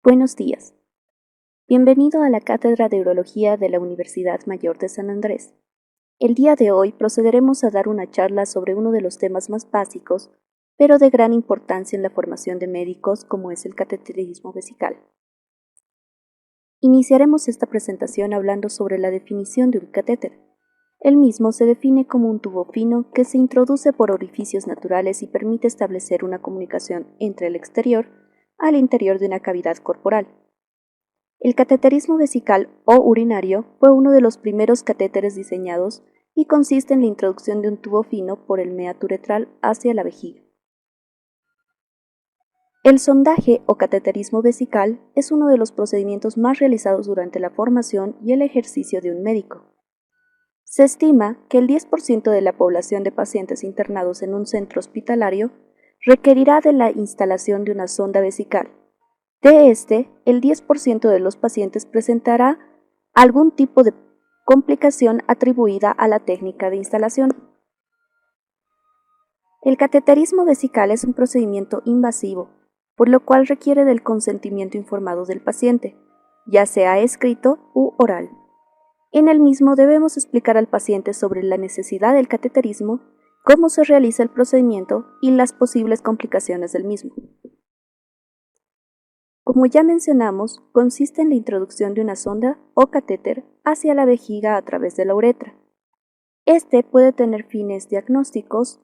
Buenos días. Bienvenido a la Cátedra de Urología de la Universidad Mayor de San Andrés. El día de hoy procederemos a dar una charla sobre uno de los temas más básicos, pero de gran importancia en la formación de médicos, como es el cateterismo vesical. Iniciaremos esta presentación hablando sobre la definición de un catéter. El mismo se define como un tubo fino que se introduce por orificios naturales y permite establecer una comunicación entre el exterior al interior de una cavidad corporal. El cateterismo vesical o urinario fue uno de los primeros catéteres diseñados y consiste en la introducción de un tubo fino por el meato uretral hacia la vejiga. El sondaje o cateterismo vesical es uno de los procedimientos más realizados durante la formación y el ejercicio de un médico. Se estima que el 10% de la población de pacientes internados en un centro hospitalario requerirá de la instalación de una sonda vesical. De el 10% de los pacientes presentará algún tipo de complicación atribuida a la técnica de instalación. El cateterismo vesical es un procedimiento invasivo, por lo cual requiere del consentimiento informado del paciente, ya sea escrito u oral. En el mismo debemos explicar al paciente sobre la necesidad del cateterismo, cómo se realiza el procedimiento y las posibles complicaciones del mismo. Como ya mencionamos, consiste en la introducción de una sonda o catéter hacia la vejiga a través de la uretra. Este puede tener fines diagnósticos,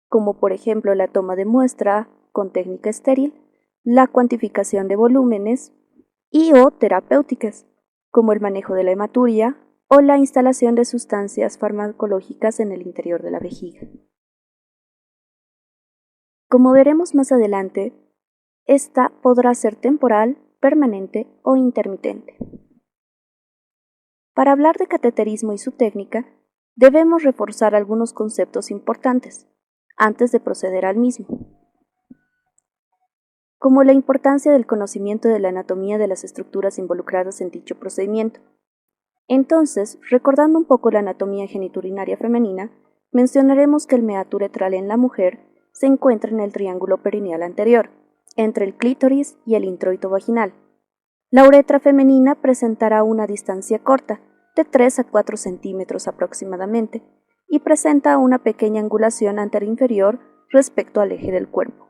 como por ejemplo la toma de muestra con técnica estéril, la cuantificación de volúmenes o terapéuticas, como el manejo de la hematuria o la instalación de sustancias farmacológicas en el interior de la vejiga. Como veremos más adelante, esta podrá ser temporal, permanente o intermitente. Para hablar de cateterismo y su técnica, debemos reforzar algunos conceptos importantes antes de proceder al mismo, como la importancia del conocimiento de la anatomía de las estructuras involucradas en dicho procedimiento. Entonces, recordando un poco la anatomía geniturinaria femenina, mencionaremos que el meato uretral en la mujer se encuentra en el triángulo perineal anterior, entre el clítoris y el introito vaginal. La uretra femenina presentará una distancia corta, de 3 a 4 centímetros aproximadamente, y presenta una pequeña angulación anteroinferior respecto al eje del cuerpo.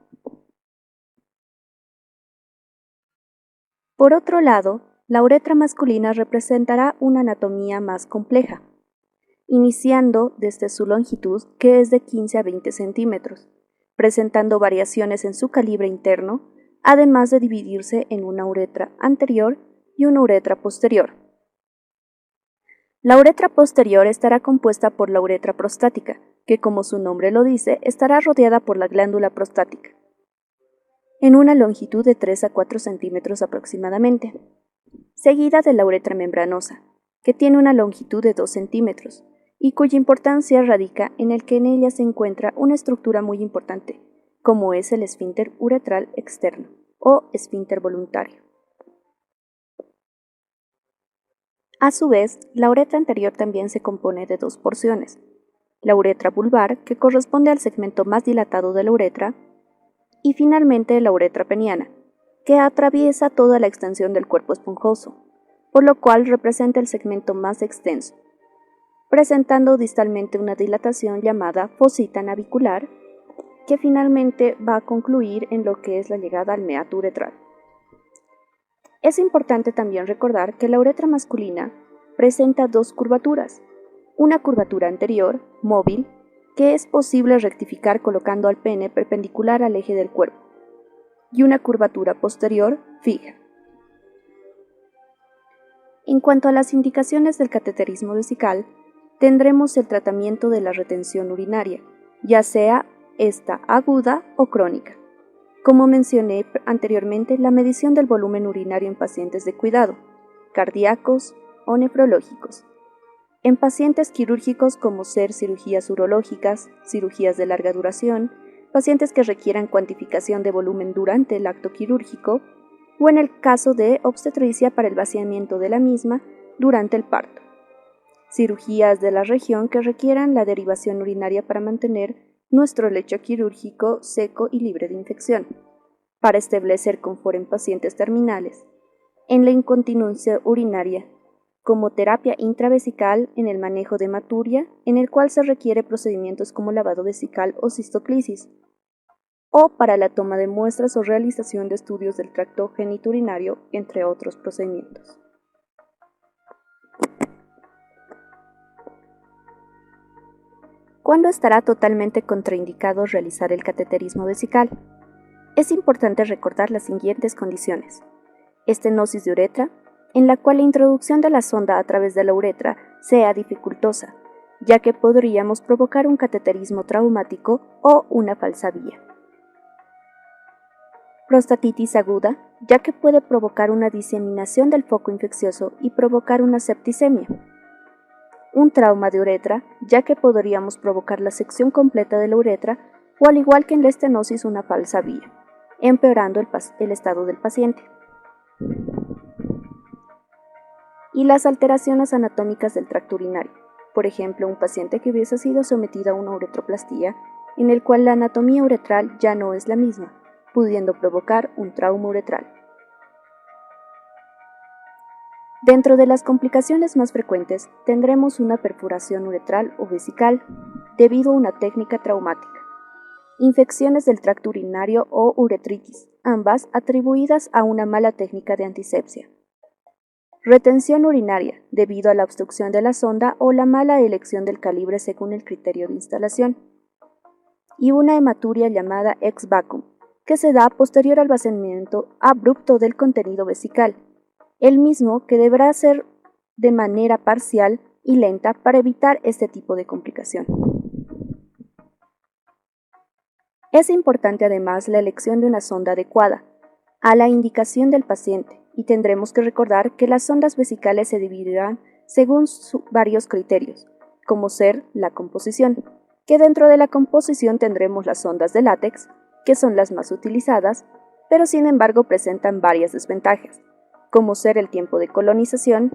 Por otro lado, la uretra masculina representará una anatomía más compleja, iniciando desde su longitud, que es de 15 a 20 centímetros, presentando variaciones en su calibre interno, además de dividirse en una uretra anterior y una uretra posterior. La uretra posterior estará compuesta por la uretra prostática, que como su nombre lo dice, estará rodeada por la glándula prostática, en una longitud de 3 a 4 centímetros aproximadamente, seguida de la uretra membranosa, que tiene una longitud de 2 centímetros, y cuya importancia radica en el que en ella se encuentra una estructura muy importante, como es el esfínter uretral externo o esfínter voluntario. A su vez, la uretra anterior también se compone de dos porciones: la uretra vulvar, que corresponde al segmento más dilatado de la uretra, y finalmente la uretra peniana, que atraviesa toda la extensión del cuerpo esponjoso, por lo cual representa el segmento más extenso, presentando distalmente una dilatación llamada fosita navicular, que finalmente va a concluir en lo que es la llegada al meato uretral. Es importante también recordar que la uretra masculina presenta dos curvaturas: una curvatura anterior, móvil, que es posible rectificar colocando al pene perpendicular al eje del cuerpo, y una curvatura posterior, fija. En cuanto a las indicaciones del cateterismo vesical, tendremos el tratamiento de la retención urinaria, ya sea esta aguda o crónica. Como mencioné anteriormente, la medición del volumen urinario en pacientes de cuidado, cardíacos o nefrológicos. En pacientes quirúrgicos, como ser cirugías urológicas, cirugías de larga duración, pacientes que requieran cuantificación de volumen durante el acto quirúrgico, o en el caso de obstetricia para el vaciamiento de la misma durante el parto. Cirugías de la región que requieran la derivación urinaria para mantener nuestro lecho quirúrgico seco y libre de infección, para establecer confort en pacientes terminales, en la incontinencia urinaria, como terapia intravesical en el manejo de hematuria, en el cual se requiere procedimientos como lavado vesical o cistoclisis, o para la toma de muestras o realización de estudios del tracto genitourinario, entre otros procedimientos. ¿Cuándo estará totalmente contraindicado realizar el cateterismo vesical? Es importante recordar las siguientes condiciones: estenosis de uretra, en la cual la introducción de la sonda a través de la uretra sea dificultosa, ya que podríamos provocar un cateterismo traumático o una falsa vía. Prostatitis aguda, ya que puede provocar una diseminación del foco infeccioso y provocar una septicemia. Un trauma de uretra, ya que podríamos provocar la sección completa de la uretra o, al igual que en la estenosis, una falsa vía, empeorando el estado del paciente. Y las alteraciones anatómicas del tracto urinario, por ejemplo, un paciente que hubiese sido sometido a una uretroplastía, en el cual la anatomía uretral ya no es la misma, pudiendo provocar un trauma uretral. Dentro de las complicaciones más frecuentes tendremos una perforación uretral o vesical debido a una técnica traumática, infecciones del tracto urinario o uretritis, ambas atribuidas a una mala técnica de antisepsia, retención urinaria debido a la obstrucción de la sonda o la mala elección del calibre según el criterio de instalación, y una hematuria llamada ex vacuum, que se da posterior al vaciamiento abrupto del contenido vesical, el mismo que deberá ser de manera parcial y lenta para evitar este tipo de complicación. Es importante además la elección de una sonda adecuada a la indicación del paciente, y tendremos que recordar que las sondas vesicales se dividirán según varios criterios, como ser la composición, que dentro de la composición tendremos las sondas de látex, que son las más utilizadas, pero sin embargo presentan varias desventajas, como ser el tiempo de colonización,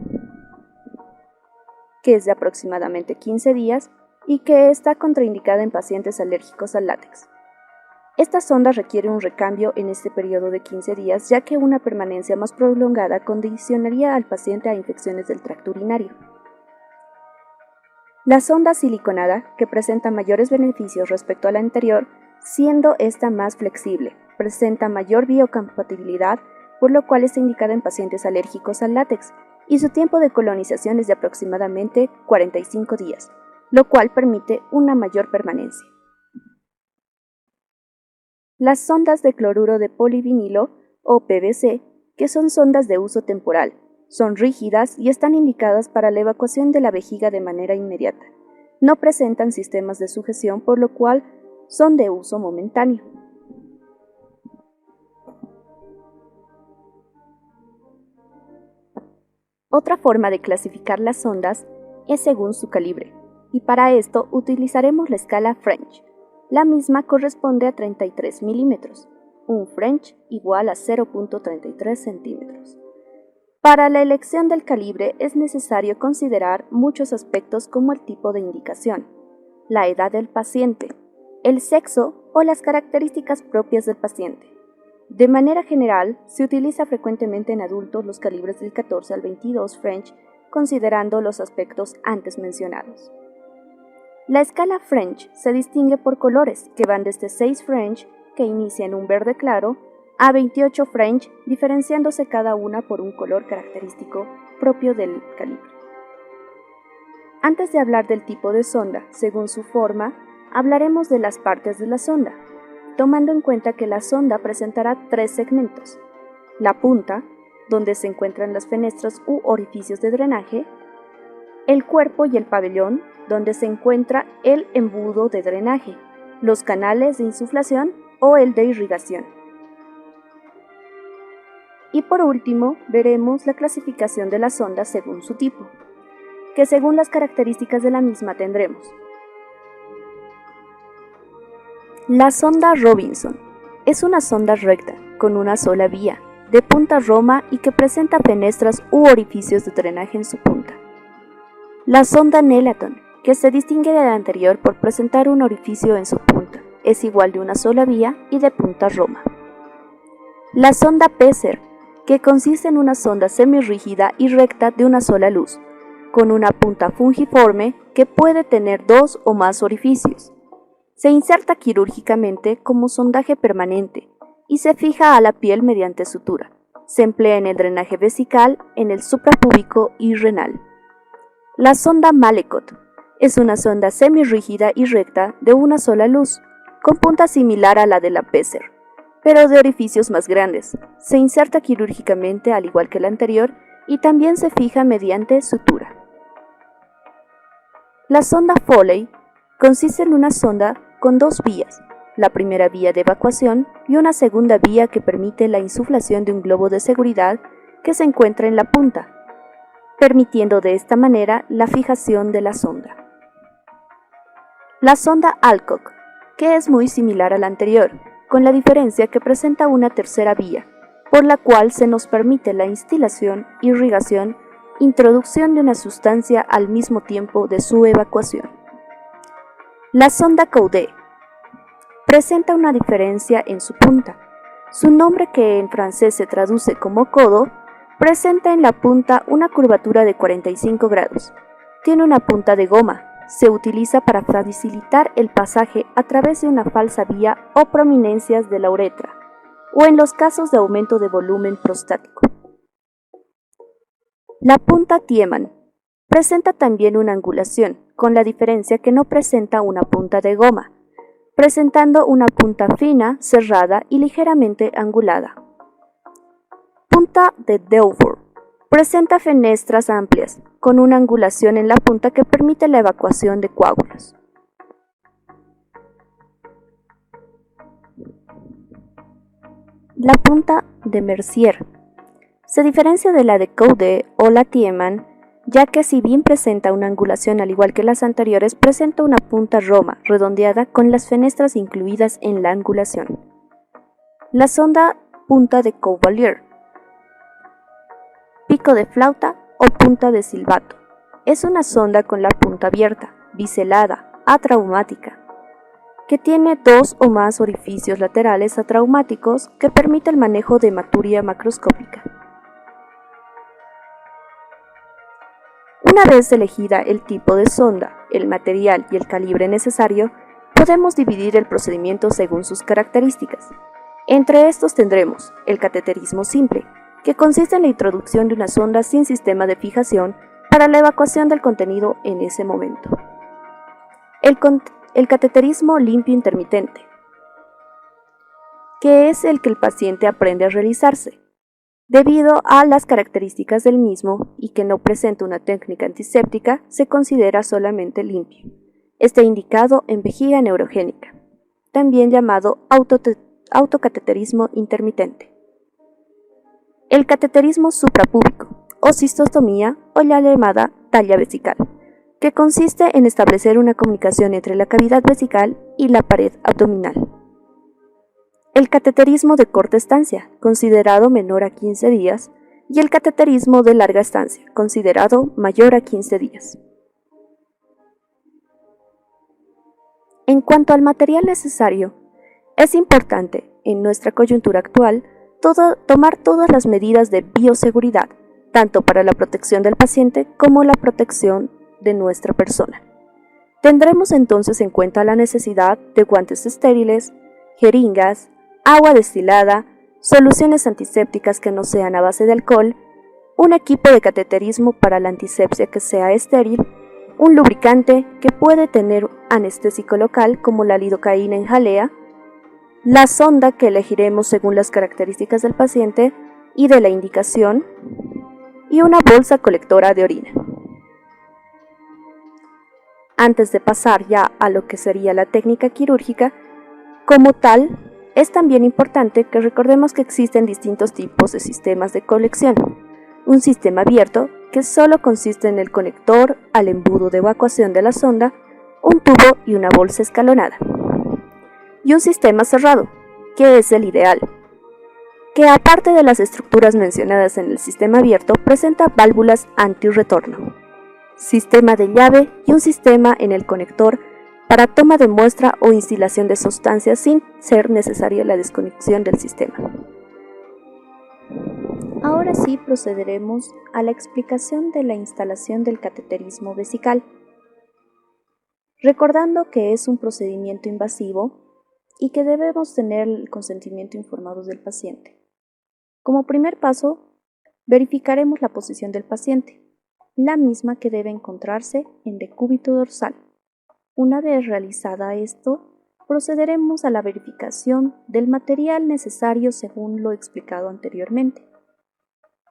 que es de aproximadamente 15 días y que está contraindicada en pacientes alérgicos al látex. Esta sonda requiere un recambio en este periodo de 15 días, ya que una permanencia más prolongada condicionaría al paciente a infecciones del tracto urinario. La sonda siliconada, que presenta mayores beneficios respecto a la anterior, siendo esta más flexible, presenta mayor biocompatibilidad, por lo cual está indicada en pacientes alérgicos al látex, y su tiempo de colonización es de aproximadamente 45 días, lo cual permite una mayor permanencia. Las sondas de cloruro de polivinilo, o PVC, que son sondas de uso temporal, son rígidas y están indicadas para la evacuación de la vejiga de manera inmediata. No presentan sistemas de sujeción, por lo cual son de uso momentáneo. Otra forma de clasificar las sondas es según su calibre, y para esto utilizaremos la escala French. La misma corresponde a 33 milímetros, un French igual a 0.33 centímetros. Para la elección del calibre es necesario considerar muchos aspectos como el tipo de indicación, la edad del paciente, el sexo o las características propias del paciente. De manera general, se utiliza frecuentemente en adultos los calibres del 14 al 22 French, considerando los aspectos antes mencionados. La escala French se distingue por colores, que van desde 6 French, que inicia en un verde claro, a 28 French, diferenciándose cada una por un color característico propio del calibre. Antes de hablar del tipo de sonda, según su forma, hablaremos de las partes de la sonda, tomando en cuenta que la sonda presentará 3 segmentos: la punta, donde se encuentran las fenestras u orificios de drenaje, el cuerpo y el pabellón, donde se encuentra el embudo de drenaje, los canales de insuflación o el de irrigación. Y por último, veremos la clasificación de la sonda según su tipo, que según las características de la misma tendremos: la sonda Robinson es una sonda recta, con una sola vía, de punta roma y que presenta fenestras u orificios de drenaje en su punta. La sonda Nelaton, que se distingue de la anterior por presentar un orificio en su punta, es igual de una sola vía y de punta roma. La sonda Pesser que consiste en una sonda semirrígida y recta de una sola luz, con una punta fungiforme que puede tener 2 o más orificios. Se inserta quirúrgicamente como sondaje permanente y se fija a la piel mediante sutura. Se emplea en el drenaje vesical, en el suprapúbico y renal. La sonda Malecot es una sonda semirrígida y recta de una sola luz, con punta similar a la de la Pesser, pero de orificios más grandes. Se inserta quirúrgicamente al igual que la anterior y también se fija mediante sutura. La sonda Foley consiste en una sonda con 2 vías, la primera vía de evacuación y una segunda vía que permite la insuflación de un globo de seguridad que se encuentra en la punta, permitiendo de esta manera la fijación de la sonda. La sonda Alcock, que es muy similar a la anterior, con la diferencia que presenta una tercera vía, por la cual se nos permite la instilación, irrigación, introducción de una sustancia al mismo tiempo de su evacuación. La sonda Coude presenta una diferencia en su punta. Su nombre, que en francés se traduce como codo, presenta en la punta una curvatura de 45 grados. Tiene una punta de goma. Se utiliza para facilitar el pasaje a través de una falsa vía o prominencias de la uretra, o en los casos de aumento de volumen prostático. La punta Tiemann presenta también una angulación, con la diferencia que no presenta una punta de goma, presentando una punta fina, cerrada y ligeramente angulada. Punta de Dufour presenta fenestras amplias, con una angulación en la punta que permite la evacuación de coágulos. La punta de Mercier se diferencia de la de Coude o la Tiemann, ya que si bien presenta una angulación al igual que las anteriores, presenta una punta roma redondeada con las fenestras incluidas en la angulación. La sonda punta de Cavalier, pico de flauta o punta de silbato, es una sonda con la punta abierta, biselada, atraumática, que tiene 2 o más orificios laterales atraumáticos que permite el manejo de hematuria macroscópica. Una vez elegida el tipo de sonda, el material y el calibre necesario, podemos dividir el procedimiento según sus características. Entre estos tendremos el cateterismo simple, que consiste en la introducción de una sonda sin sistema de fijación para la evacuación del contenido en ese momento. El cateterismo limpio intermitente, que es el que el paciente aprende a realizarse, debido a las características del mismo y que no presenta una técnica antiséptica, se considera solamente limpio. Está indicado en vejiga neurogénica, también llamado autocateterismo intermitente. El cateterismo suprapúbico, o cistostomía, o la llamada talla vesical, que consiste en establecer una comunicación entre la cavidad vesical y la pared abdominal. El cateterismo de corta estancia, considerado menor a 15 días, y el cateterismo de larga estancia, considerado mayor a 15 días. En cuanto al material necesario, es importante, en nuestra coyuntura actual, tomar todas las medidas de bioseguridad, tanto para la protección del paciente como la protección de nuestra persona. Tendremos entonces en cuenta la necesidad de guantes estériles, jeringas, agua destilada, soluciones antisépticas que no sean a base de alcohol, un equipo de cateterismo para la antisepsia que sea estéril, un lubricante que puede tener anestésico local como la lidocaína en jalea, la sonda que elegiremos según las características del paciente y de la indicación, y una bolsa colectora de orina. Antes de pasar ya a lo que sería la técnica quirúrgica, como tal, es también importante que recordemos que existen distintos tipos de sistemas de colección. Un sistema abierto, que solo consiste en el conector al embudo de evacuación de la sonda, un tubo y una bolsa escalonada. Y un sistema cerrado, que es el ideal, que aparte de las estructuras mencionadas en el sistema abierto, presenta válvulas antirretorno, sistema de llave y un sistema en el conector para toma de muestra o instilación de sustancias sin ser necesaria la desconexión del sistema. Ahora sí procederemos a la explicación de la instalación del cateterismo vesical, recordando que es un procedimiento invasivo y que debemos tener el consentimiento informado del paciente. Como primer paso, verificaremos la posición del paciente, la misma que debe encontrarse en decúbito dorsal. Una vez realizada esto, procederemos a la verificación del material necesario según lo explicado anteriormente.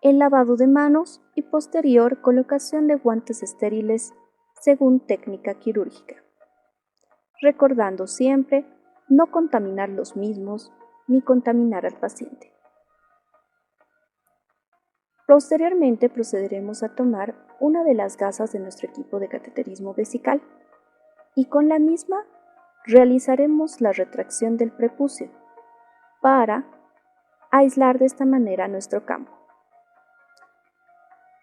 El lavado de manos y posterior colocación de guantes estériles según técnica quirúrgica. Recordando siempre no contaminar los mismos ni contaminar al paciente. Posteriormente procederemos a tomar una de las gasas de nuestro equipo de cateterismo vesical y con la misma realizaremos la retracción del prepucio para aislar de esta manera nuestro campo.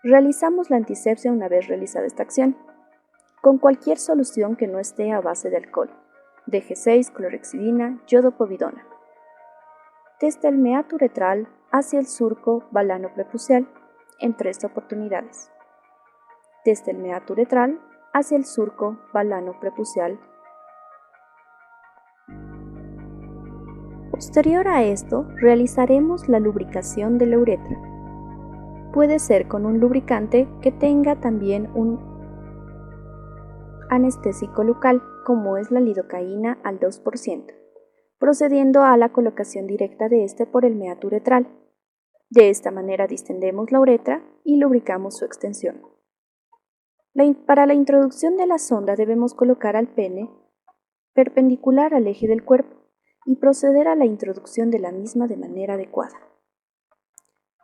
Realizamos la antisepsia una vez realizada esta acción, con cualquier solución que no esté a base de alcohol, DG6, clorhexidina, yodopovidona. Desde el meato uretral hacia el surco balano-prepucial en 3 oportunidades. Desde el meato uretral hacia el surco balano-prepucial. Posterior a esto, realizaremos la lubricación de la uretra. Puede ser con un lubricante que tenga también un anestésico local, como es la lidocaína al 2%, procediendo a la colocación directa de este por el meato uretral. De esta manera distendemos la uretra y lubricamos su extensión. Para la introducción de la sonda debemos colocar al pene perpendicular al eje del cuerpo y proceder a la introducción de la misma de manera adecuada.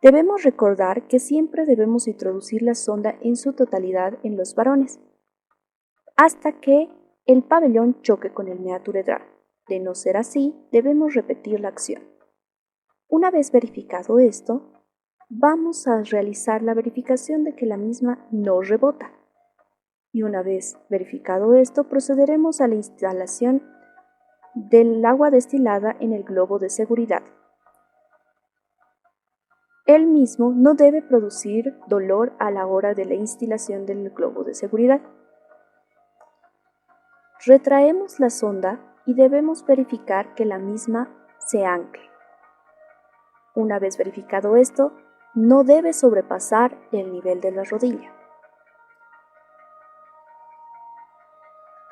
Debemos recordar que siempre debemos introducir la sonda en su totalidad en los varones, hasta que el pabellón choque con el meato uretral. De no ser así, debemos repetir la acción. Una vez verificado esto, vamos a realizar la verificación de que la misma no rebota. Y una vez verificado esto, procederemos a la instalación del agua destilada en el globo de seguridad. El mismo no debe producir dolor a la hora de la instalación del globo de seguridad. Retraemos la sonda y debemos verificar que la misma se ancle. Una vez verificado esto, no debe sobrepasar el nivel de la rodilla.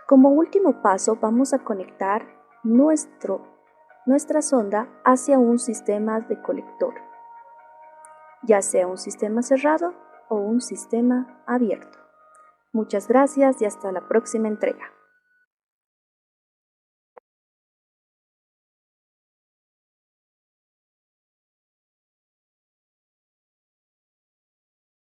Como último paso, vamos a conectar nuestra sonda hacia un sistema de colector, ya sea un sistema cerrado o un sistema abierto. Muchas gracias y hasta la próxima entrega.